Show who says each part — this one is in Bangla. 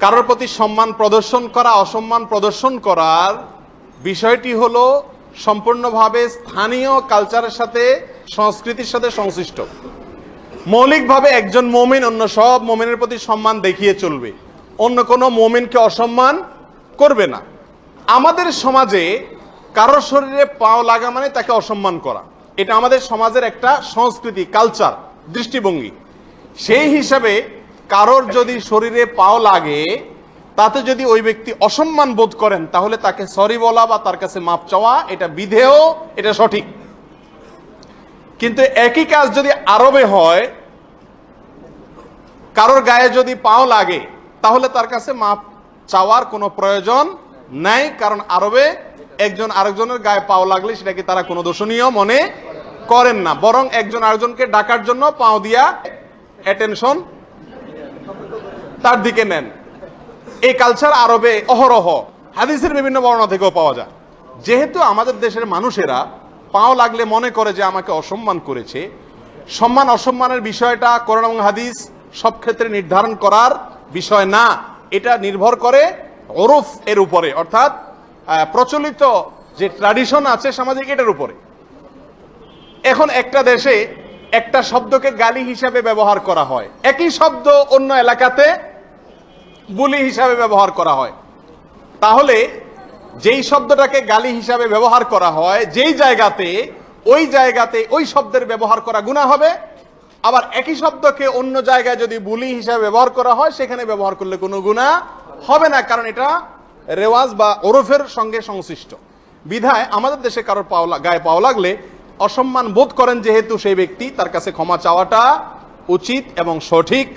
Speaker 1: কারোর প্রতি সম্মান প্রদর্শন করা, অসম্মান প্রদর্শন করার বিষয়টি হলো সম্পূর্ণভাবে স্থানীয় কালচারের সাথে, সংস্কৃতির সাথে সংশ্লিষ্ট। মৌলিকভাবে একজন মুমিন অন্য সব মুমিনের প্রতি সম্মান দেখিয়ে চলবে, অন্য কোনো মুমিনকে অসম্মান করবে না। আমাদের সমাজে কারোর শরীরে পাও লাগা মানে তাকে অসম্মান করা, এটা আমাদের সমাজের একটা সংস্কৃতি, কালচার, দৃষ্টিভঙ্গি। সেই হিসাবে কারোর যদি শরীরে পাও লাগে, তাতে যদি ওই ব্যক্তি অসম্মান বোধ করেন, তাহলে তাকে সরি বলা বা তার কাছে মাপ চাওয়া এটা বিধেয়, এটা সঠিক। কিন্তু একই কাজ যদি আরবে হয়, কারোর গায়ে যদি পাও লাগে, তাহলে তার কাছে মাপ চাওয়ার কোনো প্রয়োজন নাই, কারণ আরবে একজন আরেকজনের গায়ে পাও লাগলে সেটাকে তারা কোনো দোষণীয় মনে করেন না, বরং একজন আরেকজনকে ডাকার জন্য পাও দিয়া অ্যাটেনশন তার দিকে নেন। এই কালচার আরবে অহরহ, হাদিসের বিভিন্ন বর্ণনা থেকেও পাওয়া যায়। যেহেতু আমাদের দেশের মানুষেরা পাও লাগলে মনে করে যে আমাকে অসম্মান করেছে, সম্মান অসম্মানের বিষয়টা কোরআন এবং হাদিস সব ক্ষেত্রে নির্ধারণ করার বিষয় না, এটা নির্ভর করে ওরফ এর উপরে, অর্থাৎ প্রচলিত যে ট্র্যাডিশন আছে সামাজিক, এটার উপরে। এখন একটা দেশে একটা শব্দকে গালি হিসাবে ব্যবহার করা হয়, একই শব্দ অন্য এলাকাতে বুলি হিসাবে ব্যবহার করা হয়, তাহলে যেই শব্দটাকে গালি হিসাবে ব্যবহার করা হয় যেই জায়গাতে, ওই শব্দের ব্যবহার করা গুনাহ হবে। আবার একই শব্দকে অন্য জায়গায় যদি বুলি হিসাবে ব্যবহার করা হয়, সেখানে ব্যবহার করলে কোনো গুনাহ হবে না, কারণ এটা রেওয়াজ বা ওরফের সঙ্গে সংশ্লিষ্ট। বিধায় আমাদের দেশে কারোর গায়ে পাও লাগলে অসম্মান বোধ করেন যেহেতু সেই ব্যক্তি, তার কাছে ক্ষমা চাওয়াটা উচিত এবং সঠিক।